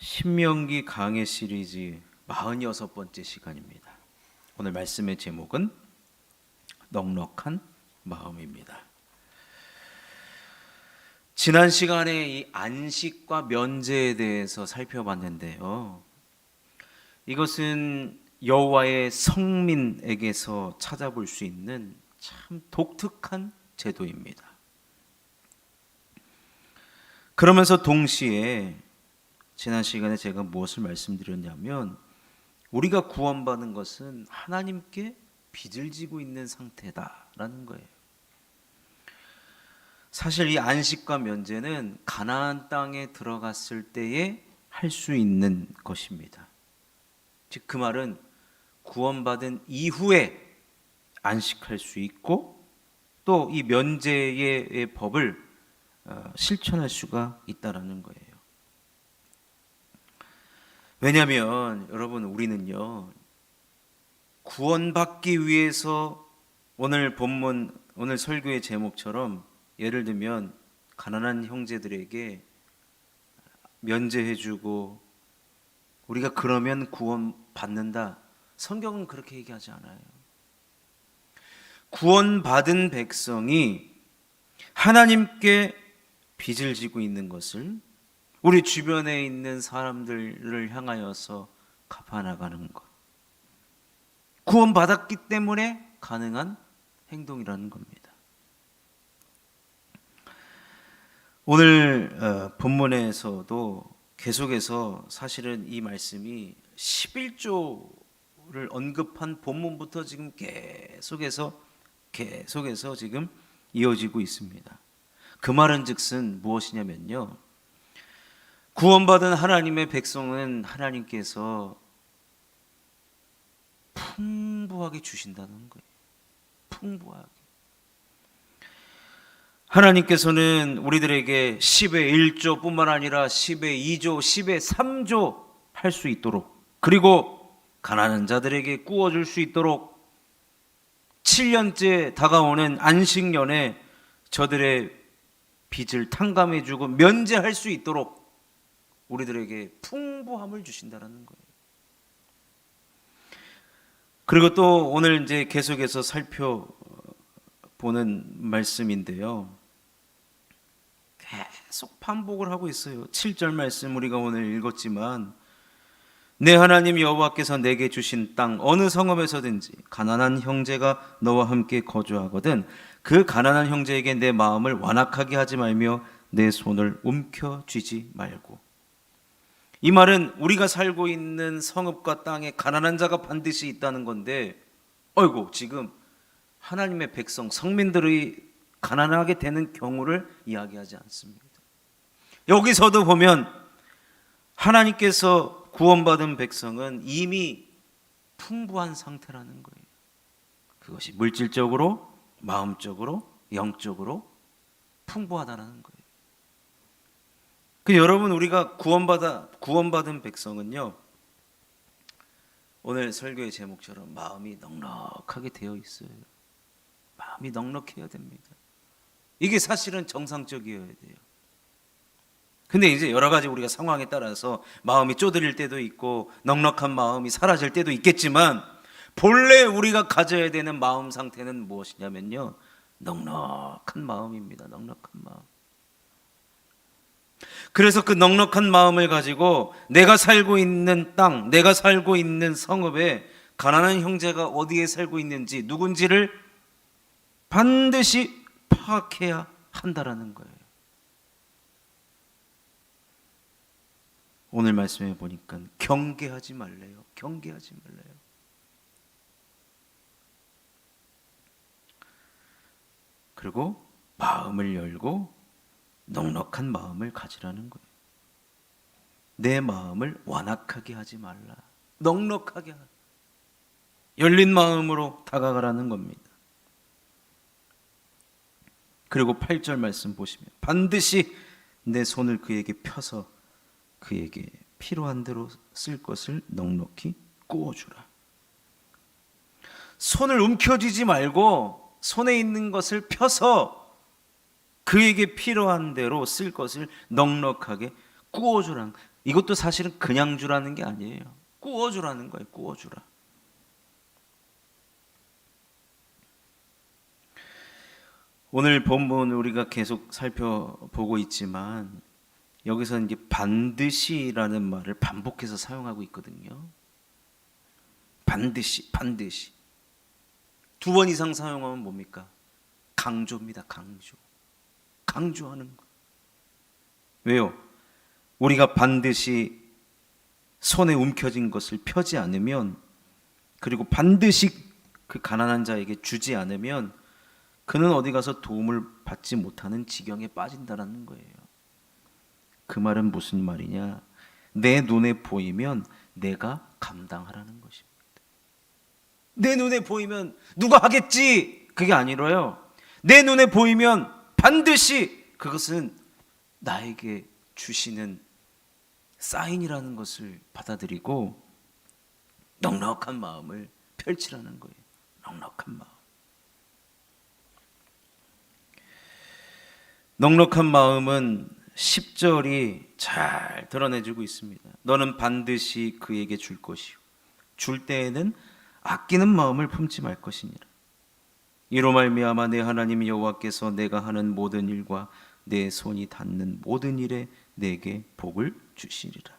신명기 강해 시리즈 46번째 시간입니다. 오늘 말씀의 제목은 넉넉한 마음입니다. 지난 시간에 이 안식과 면제에 대해서 살펴봤는데요. 이것은 여호와의 성민에게서 찾아볼 수 있는 참 독특한 제도입니다. 그러면서 동시에 지난 시간에 제가 무엇을 말씀드렸냐면 우리가 구원받은 것은 하나님께 빚을 지고 있는 상태다라는 거예요. 사실 이 안식과 면제는 가나안 땅에 들어갔을 때에 할 수 있는 것입니다. 즉 그 말은 구원받은 이후에 안식할 수 있고 또 이 면제의 법을 실천할 수가 있다라는 거예요. 왜냐하면 여러분 우리는요 구원받기 위해서 오늘 본문 오늘 설교의 제목처럼 예를 들면 가난한 형제들에게 면제해주고 우리가 그러면 구원받는다, 성경은 그렇게 얘기하지 않아요. 구원받은 백성이 하나님께 빚을 지고 있는 것을 우리 주변에 있는 사람들을 향하여서 갚아나가는 것, 구원받았기 때문에 가능한 행동이라는 겁니다. 오늘 본문에서도 계속해서 사실은 이 말씀이 11조를 언급한 본문부터 지금 계속해서 지금 이어지고 있습니다. 그 말은 즉슨 무엇이냐면요, 구원받은 하나님의 백성은 하나님께서 풍부하게 주신다는 거예요. 풍부하게. 하나님께서는 우리들에게 10의 1조 뿐만 아니라 10의 2조, 10의 3조 할 수 있도록, 그리고 가난한 자들에게 구워줄 수 있도록 7년째 다가오는 안식년에 저들의 빚을 탕감해주고 면제할 수 있도록 우리들에게 풍부함을 주신다는 거예요. 그리고 또 오늘 이제 계속해서 살펴보는 말씀인데요, 계속 반복을 하고 있어요. 7절 말씀 우리가 오늘 읽었지만, 내 하나님 여호와께서 내게 주신 땅 어느 성읍에서든지 가난한 형제가 너와 함께 거주하거든 그 가난한 형제에게 내 마음을 완악하게 하지 말며 내 손을 움켜쥐지 말고. 이 말은 우리가 살고 있는 성읍과 땅에 가난한 자가 반드시 있다는 건데, 어이구, 지금 하나님의 백성, 성민들이 가난하게 되는 경우를 이야기하지 않습니다. 여기서도 보면 하나님께서 구원받은 백성은 이미 풍부한 상태라는 거예요. 그것이 물질적으로, 마음적으로, 영적으로 풍부하다는 거예요. 여러분, 우리가 구원받은 백성은요, 오늘 설교의 제목처럼 마음이 넉넉하게 되어 있어요. 마음이 넉넉해야 됩니다. 이게 사실은 정상적이어야 돼요. 근데 이제 여러 가지 우리가 상황에 따라서 마음이 쪼들릴 때도 있고 넉넉한 마음이 사라질 때도 있겠지만, 본래 우리가 가져야 되는 마음 상태는 무엇이냐면요, 넉넉한 마음입니다. 넉넉한 마음. 그래서 그 넉넉한 마음을 가지고 내가 살고 있는 땅, 내가 살고 있는 성읍에 가난한 형제가 어디에 살고 있는지, 누군지를 반드시 파악해야 한다라는 거예요. 오늘 말씀해 보니까 경계하지 말래요. 경계하지 말래요. 그리고 마음을 열고 넉넉한 마음을 가지라는 거예요. 내 마음을 완악하게 하지 말라. 넉넉하게 열린 마음으로 다가가라는 겁니다. 그리고 8절 말씀 보시면 반드시 내 손을 그에게 펴서 그에게 필요한 대로 쓸 것을 넉넉히 구워주라. 손을 움켜쥐지 말고 손에 있는 것을 펴서 그에게 필요한 대로 쓸 것을 넉넉하게 구워주라. 이것도 사실은 그냥 주라는 게 아니에요. 구워주라는 거예요. 구워주라. 오늘 본문 우리가 계속 살펴보고 있지만 여기서 이제 반드시라는 말을 반복해서 사용하고 있거든요. 반드시, 반드시. 2번 이상 사용하면 뭡니까? 강조입니다. 강조. 강조하는 거. 왜요? 우리가 반드시 손에 움켜진 것을 펴지 않으면, 그리고 반드시 그 가난한 자에게 주지 않으면 그는 어디 가서 도움을 받지 못하는 지경에 빠진다는 거예요. 그 말은 무슨 말이냐? 내 눈에 보이면 내가 감당하라는 것입니다. 내 눈에 보이면 누가 하겠지? 그게 아니라요. 내 눈에 보이면 반드시 그것은 나에게 주시는 사인이라는 것을 받아들이고 넉넉한 마음을 펼치라는 거예요. 넉넉한 마음. 넉넉한 마음은 10절이 잘 드러내주고 있습니다. 너는 반드시 그에게 줄 것이요 줄 때에는 아끼는 마음을 품지 말 것이니라. 이로 말미암아 내 하나님 여호와께서 내가 하는 모든 일과 내 손이 닿는 모든 일에 내게 복을 주시리라.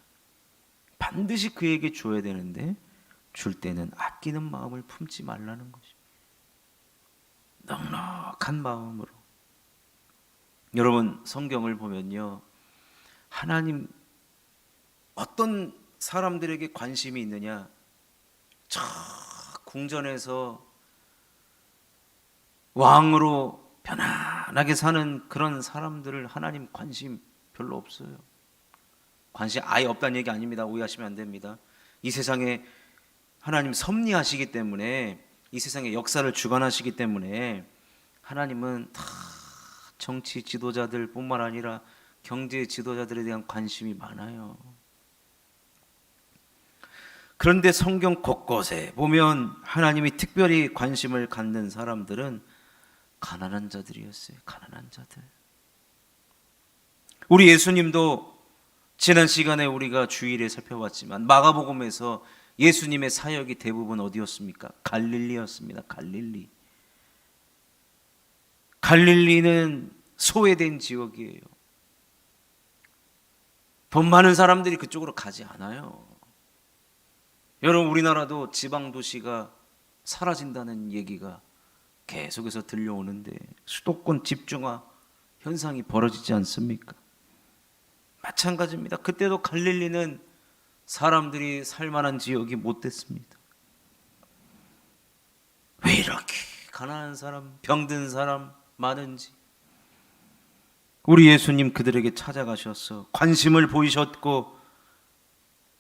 반드시 그에게 줘야 되는데 줄 때는 아끼는 마음을 품지 말라는 것입니다. 넉넉한 마음으로. 여러분, 성경을 보면요, 하나님 어떤 사람들에게 관심이 있느냐? 저 궁전에서 왕으로 편안하게 사는 그런 사람들을 하나님 관심 별로 없어요. 관심 아예 없다는 얘기 아닙니다. 오해하시면 안 됩니다. 이 세상에 하나님 섭리하시기 때문에, 이 세상의 역사를 주관하시기 때문에 하나님은 다 정치 지도자들 뿐만 아니라 경제 지도자들에 대한 관심이 많아요. 그런데 성경 곳곳에 보면 하나님이 특별히 관심을 갖는 사람들은 가난한 자들이었어요. 가난한 자들. 우리 예수님도 지난 시간에 우리가 주일에 살펴봤지만 마가복음에서 예수님의 사역이 대부분 어디였습니까? 갈릴리였습니다. 갈릴리. 갈릴리는 소외된 지역이에요. 돈 많은 사람들이 그쪽으로 가지 않아요. 여러분, 우리나라도 지방 도시가 사라진다는 얘기가 계속해서 들려오는데 수도권 집중화 현상이 벌어지지 않습니까? 마찬가지입니다. 그때도 갈릴리는 사람들이 살만한 지역이 못 됐습니다. 왜 이렇게 가난한 사람, 병든 사람 많은지. 우리 예수님 그들에게 찾아가셔서 관심을 보이셨고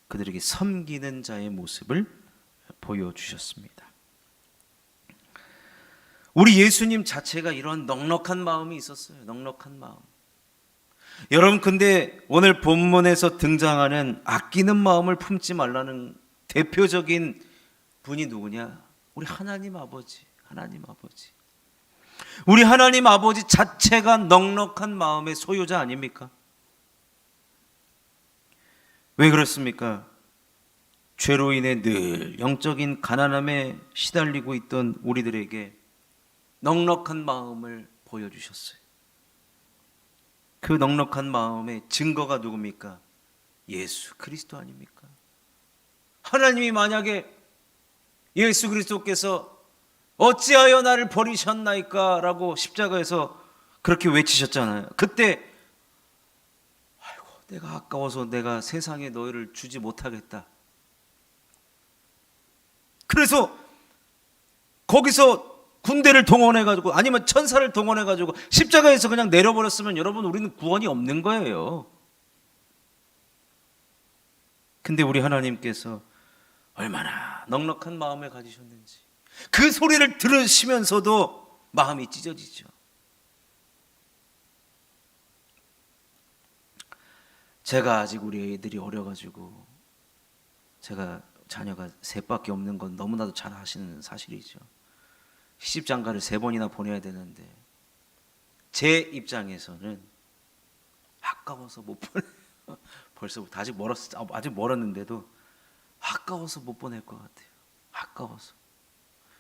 그들에게 섬기는 자의 모습을 보여주셨습니다. 우리 예수님 자체가 이런 넉넉한 마음이 있었어요. 넉넉한 마음. 여러분, 근데 오늘 본문에서 등장하는 아끼는 마음을 품지 말라는 대표적인 분이 누구냐? 우리 하나님 아버지. 하나님 아버지. 우리 하나님 아버지 자체가 넉넉한 마음의 소유자 아닙니까? 왜 그렇습니까? 죄로 인해 늘 영적인 가난함에 시달리고 있던 우리들에게 넉넉한 마음을 보여주셨어요. 그 넉넉한 마음의 증거가 누굽니까? 예수 그리스도 아닙니까? 하나님이 만약에 예수 그리스도께서 어찌하여 나를 버리셨나이까 라고 십자가에서 그렇게 외치셨잖아요. 그때 아이고, 내가 아까워서 내가 세상에 너희를 주지 못하겠다. 그래서 거기서 군대를 동원해가지고 아니면 천사를 동원해가지고 십자가에서 그냥 내려버렸으면 여러분, 우리는 구원이 없는 거예요. 근데 우리 하나님께서 얼마나 넉넉한 마음을 가지셨는지 그 소리를 들으시면서도 마음이 찢어지죠. 제가 아직 우리 애들이 어려가지고, 제가 자녀가 셋밖에 없는 건 너무나도 잘 아시는 사실이죠. 시집장가를 3번이나 보내야 되는데 제 입장에서는 아까워서 못 벌써부터 아직 멀었는데도 아까워서 못 보낼 것 같아요. 아까워서.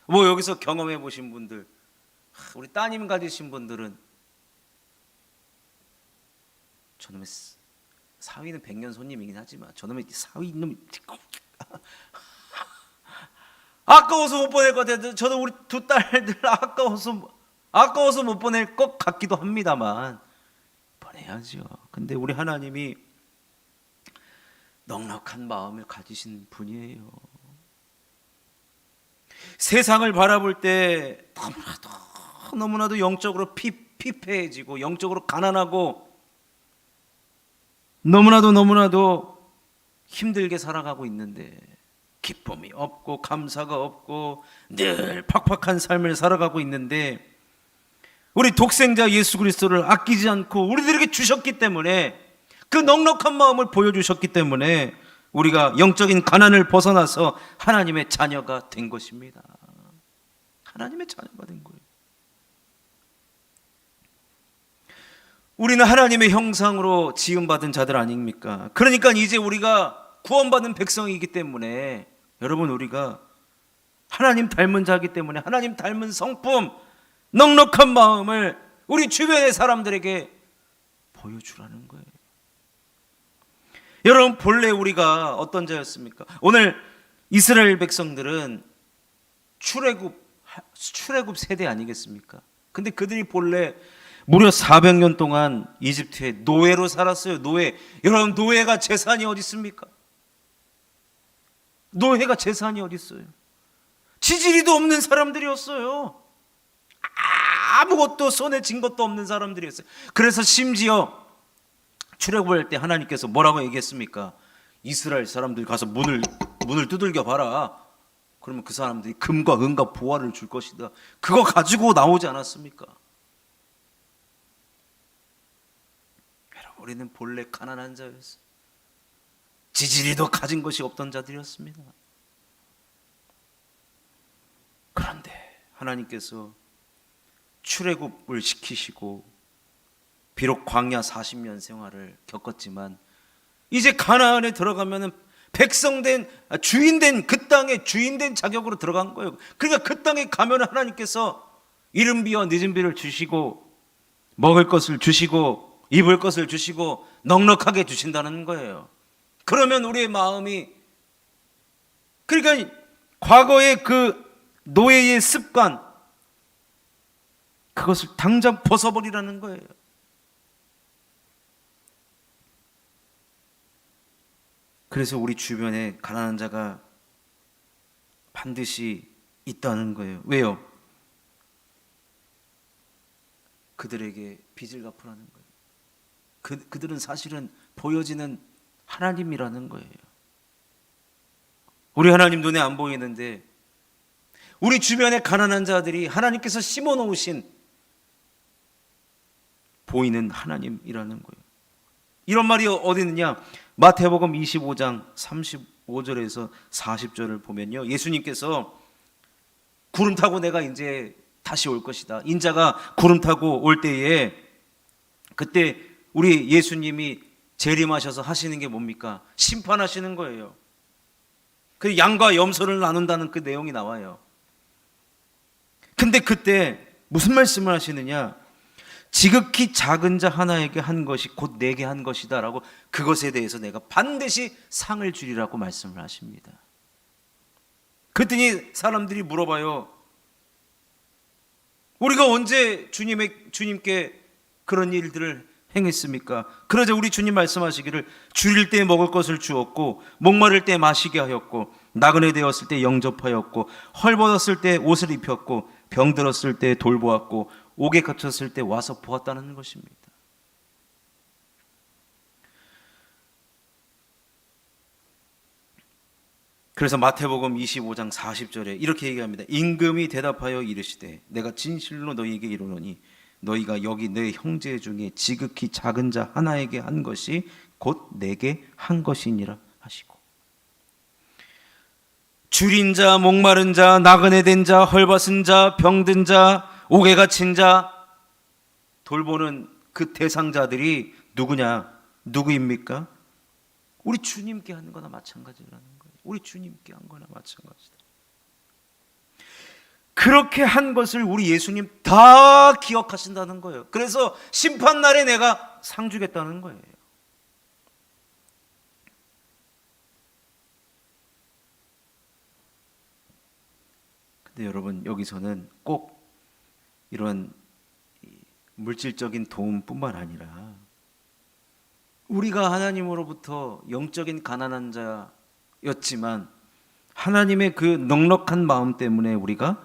뭐 여기서 경험해 보신 분들, 우리 따님 가지신 분들은 저놈의 사위는 100년 손님이긴 하지만 저놈의 사위 놈이 아까워서 못 보낼 것 같아요. 저도 우리 두 딸들 아까워서 못 보낼 것 같기도 합니다만 보내야죠. 근데 우리 하나님이 넉넉한 마음을 가지신 분이에요. 세상을 바라볼 때 너무나도 영적으로 피폐해지고 영적으로 가난하고 너무나도 힘들게 살아가고 있는데 기쁨이 없고 감사가 없고 늘 팍팍한 삶을 살아가고 있는데 우리 독생자 예수 그리스도를 아끼지 않고 우리들에게 주셨기 때문에 그 넉넉한 마음을 보여주셨기 때문에 우리가 영적인 가난을 벗어나서 하나님의 자녀가 된 것입니다. 하나님의 자녀가 된 거예요. 우리는 하나님의 형상으로 지음받은 자들 아닙니까? 그러니까 이제 우리가 구원받은 백성이기 때문에 여러분 우리가 하나님 닮은 자이기 때문에 하나님 닮은 성품, 넉넉한 마음을 우리 주변의 사람들에게 보여주라는 거예요. 여러분 본래 우리가 어떤 자였습니까? 오늘 이스라엘 백성들은 출애굽 세대 아니겠습니까? 근데 그들이 본래 무려 400년 동안 이집트에 노예로 살았어요. 노예. 여러분 노예가 재산이 어디 있습니까? 노예가 재산이 어디 있어요? 지지리도 없는 사람들이었어요. 아무것도 손에 쥔 것도 없는 사람들이었어요. 그래서 심지어 출애굽할 때 하나님께서 뭐라고 얘기했습니까? 이스라엘 사람들 가서 문을 두들겨 봐라. 그러면 그 사람들이 금과 은과 보화를 줄 것이다. 그거 가지고 나오지 않았습니까? 여러분 우리는 본래 가난한 자였어요. 지지리도 가진 것이 없던 자들이었습니다. 그런데 하나님께서 출애굽을 시키시고 비록 광야 40년 생활을 겪었지만 이제 가나안에 들어가면은 백성된 주인된 그 땅에 주인된 자격으로 들어간 거예요. 그러니까 그 땅에 가면 하나님께서 이른 비와 늦은 비를 주시고 먹을 것을 주시고 입을 것을 주시고 넉넉하게 주신다는 거예요. 그러면 우리의 마음이 그러니까 과거의 그 노예의 습관 그것을 당장 벗어버리라는 거예요. 그래서 우리 주변에 가난한 자가 반드시 있다는 거예요. 왜요? 그들에게 빚을 갚으라는 거예요. 그들은 사실은 보여지는 하나님이라는 거예요. 우리 하나님 눈에 안 보이는데 우리 주변의 가난한 자들이 하나님께서 심어 놓으신 보이는 하나님이라는 거예요. 이런 말이 어디 있느냐? 마태복음 25장 35절에서 40절을 보면요. 예수님께서 구름 타고 내가 이제 다시 올 것이다. 인자가 구름 타고 올 때에 그때 우리 예수님이 재림하셔서 하시는 게 뭡니까? 심판하시는 거예요. 그 양과 염소를 나눈다는 그 내용이 나와요. 근데 그때 무슨 말씀을 하시느냐? 지극히 작은 자 하나에게 한 것이 곧 내게 한 것이다 라고 그것에 대해서 내가 반드시 상을 주리라고 말씀을 하십니다. 그랬더니 사람들이 물어봐요. 우리가 언제 주님께 그런 일들을 행했습니까? 그러자 우리 주님 말씀하시기를 줄일 때 먹을 것을 주었고 목마를 때 마시게 하였고 나그네 되었을 때 영접하였고 헐벗었을 때 옷을 입혔고 병들었을 때 돌보았고 옥에 갇혔을 때 와서 보았다는 것입니다. 그래서 마태복음 25장 40절에 이렇게 얘기합니다. 임금이 대답하여 이르시되 내가 진실로 너희에게 이르노니 너희가 여기 내 형제 중에 지극히 작은 자 하나에게 한 것이 곧 내게 한 것이니라 하시고 줄인 자, 목마른 자, 나그네 된 자, 헐벗은 자, 병든 자, 옥에 갇힌 자 돌보는 그 대상자들이 누구냐? 누구입니까? 우리 주님께 한 거나 마찬가지라는 거예요. 우리 주님께 한 거나 마찬가지다. 그렇게 한 것을 우리 예수님 다 기억하신다는 거예요. 그래서 심판날에 내가 상 주겠다는 거예요. 근데 여러분, 여기서는 꼭 이런 물질적인 도움뿐만 아니라 우리가 하나님으로부터 영적인 가난한 자였지만 하나님의 그 넉넉한 마음 때문에 우리가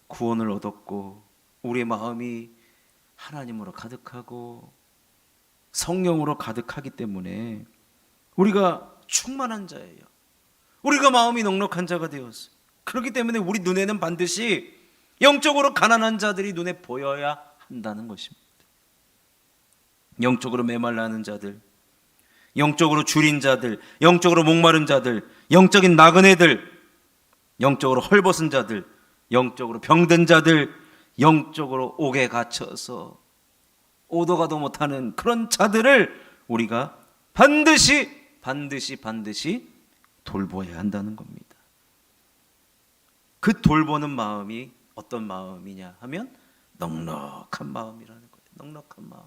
구원을 얻었고 우리의 마음이 하나님으로 가득하고 성령으로 가득하기 때문에 우리가 충만한 자예요. 우리가 마음이 넉넉한 자가 되었어요. 그렇기 때문에 우리 눈에는 반드시 영적으로 가난한 자들이 눈에 보여야 한다는 것입니다. 영적으로 메말라는 자들, 영적으로 줄인 자들, 영적으로 목마른 자들, 영적인 나그네들, 영적으로 헐벗은 자들, 영적으로 병든 자들, 영적으로 옥에 갇혀서 오도 가도 못하는 그런 자들을 우리가 반드시 돌보아야 한다는 겁니다. 그 돌보는 마음이 어떤 마음이냐 하면 넉넉한 마음이라는 거예요. 넉넉한 마음.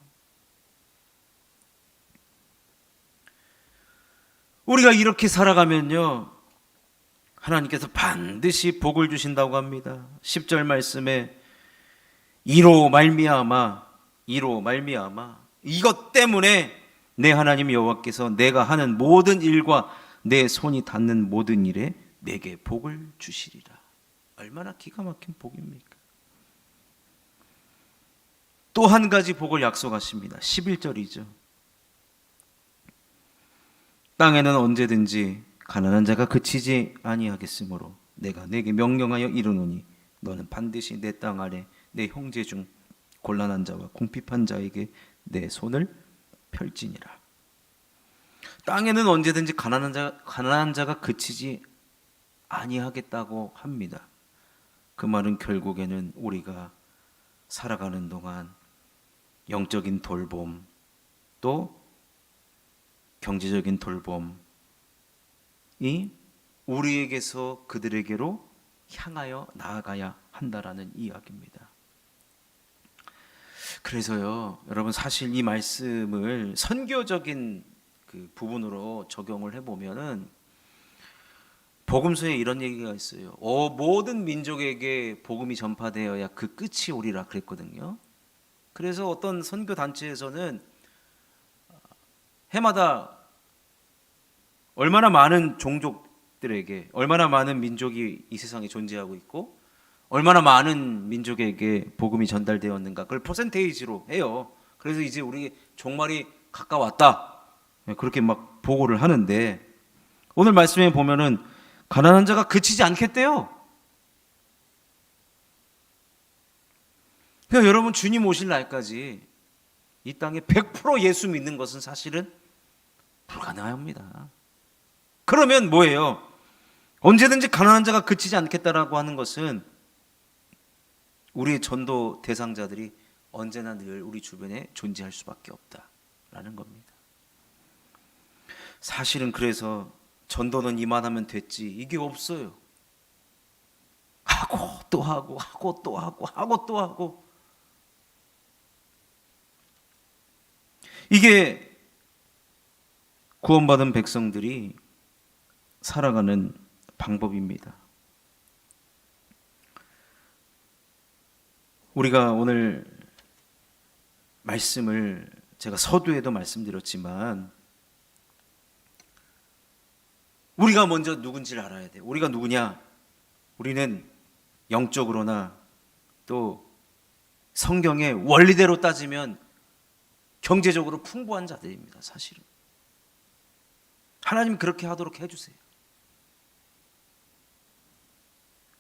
우리가 이렇게 살아가면요, 하나님께서 반드시 복을 주신다고 합니다. 10절 말씀에 이로 말미암아 이것 때문에 내 하나님 여호와께서 내가 하는 모든 일과 내 손이 닿는 모든 일에 내게 복을 주시리라. 얼마나 기가 막힌 복입니까? 또 한 가지 복을 약속하십니다. 11절이죠. 땅에는 언제든지 가난한 자가 그치지 아니하겠으므로 내가 내게 명령하여 이르노니 너는 반드시 내 땅 아래 내 형제 중 곤란한 자와 궁핍한 자에게 내 손을 펼지니라. 땅에는 언제든지 가난한 자가 그치지 아니하겠다고 합니다. 그 말은 결국에는 우리가 살아가는 동안 영적인 돌봄 또 경제적인 돌봄이 우리에게서 그들에게로 향하여 나아가야 한다라는 이야기입니다. 그래서요, 여러분, 사실 이 말씀을 선교적인 그 부분으로 적용을 해보면은 복음서에 이런 얘기가 있어요. 모든 민족에게 복음이 전파되어야 그 끝이 오리라 그랬거든요. 그래서 어떤 선교 단체에서는 해마다 얼마나 많은 종족들에게, 얼마나 많은 민족이 이 세상에 존재하고 있고 얼마나 많은 민족에게 복음이 전달되었는가, 그걸 퍼센테이지로 해요. 그래서 이제 우리 종말이 가까웠다, 그렇게 막 보고를 하는데, 오늘 말씀에 보면은 가난한 자가 그치지 않겠대요. 그러니까 여러분, 주님 오실 날까지 이 땅에 100% 예수 믿는 것은 사실은 불가능합니다. 그러면 뭐예요? 언제든지 가난한 자가 그치지 않겠다라고 하는 것은 우리의 전도 대상자들이 언제나 늘 우리 주변에 존재할 수밖에 없다라는 겁니다. 사실은 그래서 전도는 이만하면 됐지, 이게 없어요. 하고 또 하고 하고 또 하고 하고 또 하고, 이게 구원받은 백성들이 살아가는 방법입니다. 우리가 오늘 말씀을 제가 서두에도 말씀드렸지만 우리가 먼저 누군지를 알아야 돼요. 우리가 누구냐? 우리는 영적으로나 또 성경의 원리대로 따지면 경제적으로 풍부한 자들입니다. 사실은 하나님 그렇게 하도록 해주세요.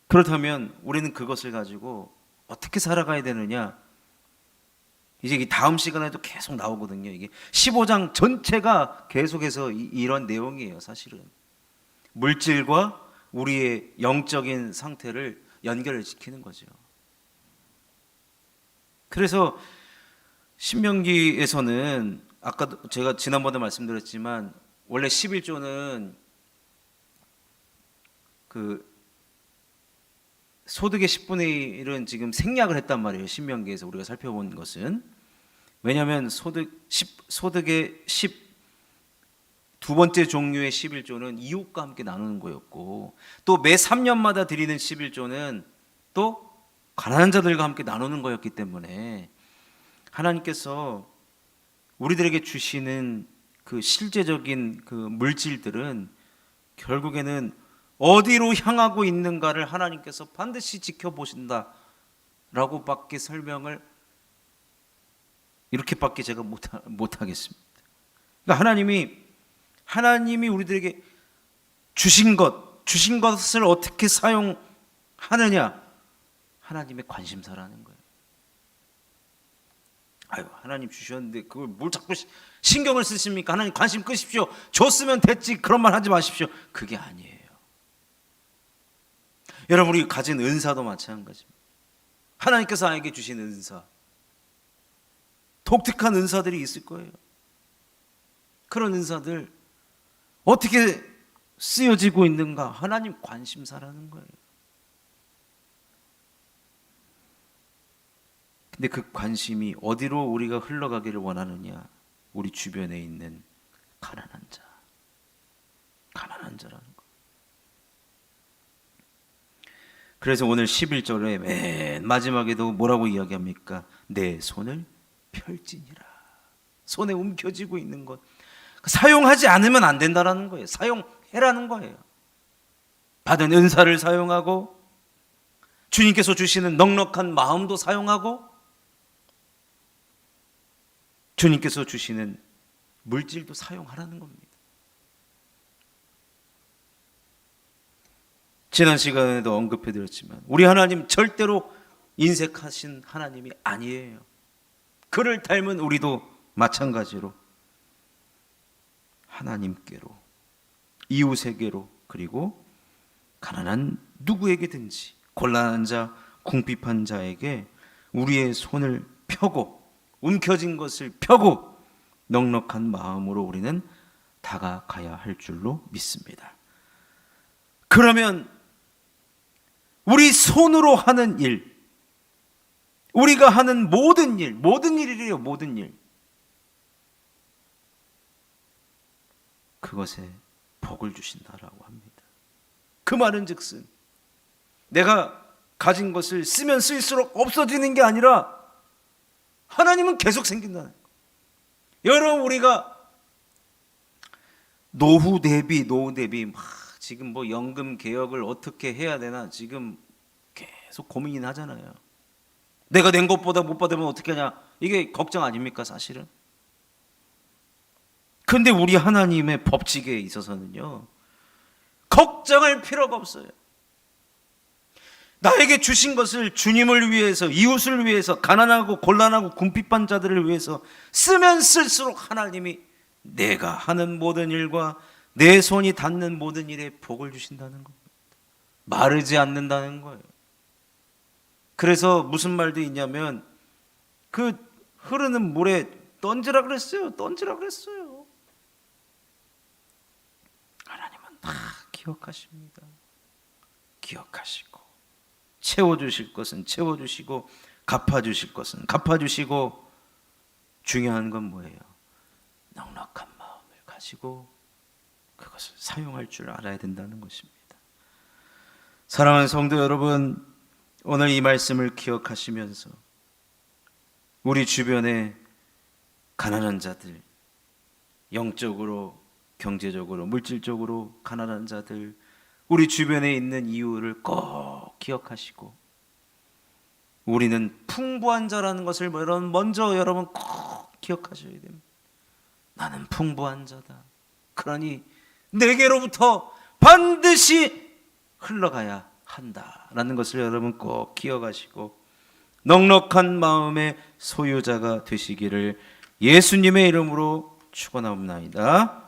그렇다면 우리는 그것을 가지고 어떻게 살아가야 되느냐, 이제 이 다음 시간에도 계속 나오거든요. 이게 15장 전체가 계속해서 이런 내용이에요. 사실은 물질과 우리의 영적인 상태를 연결을 시키는 거죠. 그래서 신명기에서는 아까 제가 지난번에 말씀드렸지만 원래 11조는 그 소득의 10분의 1은 지금 생략을 했단 말이에요. 신명기에서 우리가 살펴본 것은. 왜냐하면 소득의 두 번째 종류의 11조는 이웃과 함께 나누는 거였고, 또 매 3년마다 드리는 11조는 또 가난한 자들과 함께 나누는 거였기 때문에 하나님께서 우리들에게 주시는 그 실제적인 그 물질들은 결국에는 어디로 향하고 있는가를 하나님께서 반드시 지켜보신다라고 밖에 설명을 이렇게밖에 제가 못하겠습니다. 그러니까 하나님이 우리들에게 주신 것을 어떻게 사용하느냐, 하나님의 관심사라는 거예요. 아유, 하나님 주셨는데 그걸 뭘 자꾸 신경을 쓰십니까? 하나님 관심 끄십시오. 줬으면 됐지, 그런 말 하지 마십시오. 그게 아니에요. 여러분, 우리 가진 은사도 마찬가지입니다. 하나님께서 나에게 주신 은사, 독특한 은사들이 있을 거예요. 그런 은사들 어떻게 쓰여지고 있는가, 하나님 관심사라는 거예요. 근데 그 관심이 어디로 우리가 흘러가기를 원하느냐, 우리 주변에 있는 가난한 자라는 거. 그래서 오늘 11절에 맨 마지막에도 뭐라고 이야기합니까? 내 손을 펼지니라. 손에 움켜쥐고 있는 것, 사용하지 않으면 안 된다라는 거예요. 사용해라는 거예요. 받은 은사를 사용하고, 주님께서 주시는 넉넉한 마음도 사용하고, 주님께서 주시는 물질도 사용하라는 겁니다. 지난 시간에도 언급해드렸지만 우리 하나님 절대로 인색하신 하나님이 아니에요. 그를 닮은 우리도 마찬가지로 하나님께로, 이웃에게로, 그리고 가난한 누구에게든지, 곤란한 자, 궁핍한 자에게 우리의 손을 펴고, 움켜진 것을 펴고 넉넉한 마음으로 우리는 다가가야 할 줄로 믿습니다. 그러면 우리 손으로 하는 일, 우리가 하는 모든 일이래요. 모든 일, 그것에 복을 주신다라고 합니다. 그 말은 즉슨 내가 가진 것을 쓰면 쓸수록 없어지는 게 아니라 하나님은 계속 생긴다는 거예요. 여러분, 우리가 노후 대비 막 지금 뭐 연금 개혁을 어떻게 해야 되나 지금 계속 고민이 하잖아요. 내가 낸 것보다 못 받으면 어떻게 하냐, 이게 걱정 아닙니까 사실은? 근데 우리 하나님의 법칙에 있어서는요, 걱정할 필요가 없어요. 나에게 주신 것을 주님을 위해서, 이웃을 위해서, 가난하고 곤란하고 궁핍한 자들을 위해서 쓰면 쓸수록 하나님이 내가 하는 모든 일과 내 손이 닿는 모든 일에 복을 주신다는 겁니다. 마르지 않는다는 거예요. 그래서 무슨 말도 있냐면, 그 흐르는 물에 던지라 그랬어요. 하나님은 다 기억하십니다. 기억하시고, 채워주실 것은 채워주시고, 갚아주실 것은 갚아주시고, 중요한 건 뭐예요? 넉넉한 마음을 가지고 그것을 사용할 줄 알아야 된다는 것입니다. 사랑하는 성도 여러분, 오늘 이 말씀을 기억하시면서 우리 주변에 가난한 자들, 영적으로, 경제적으로, 물질적으로 가난한 자들, 우리 주변에 있는 이유를 꼭 기억하시고, 우리는 풍부한 자라는 것을 먼저 여러분 꼭 기억하셔야 됩니다. 나는 풍부한 자다. 그러니 내게로부터 반드시 흘러가야 한다라는 것을 여러분 꼭 기억하시고, 넉넉한 마음의 소유자가 되시기를 예수님의 이름으로 축원하옵나이다.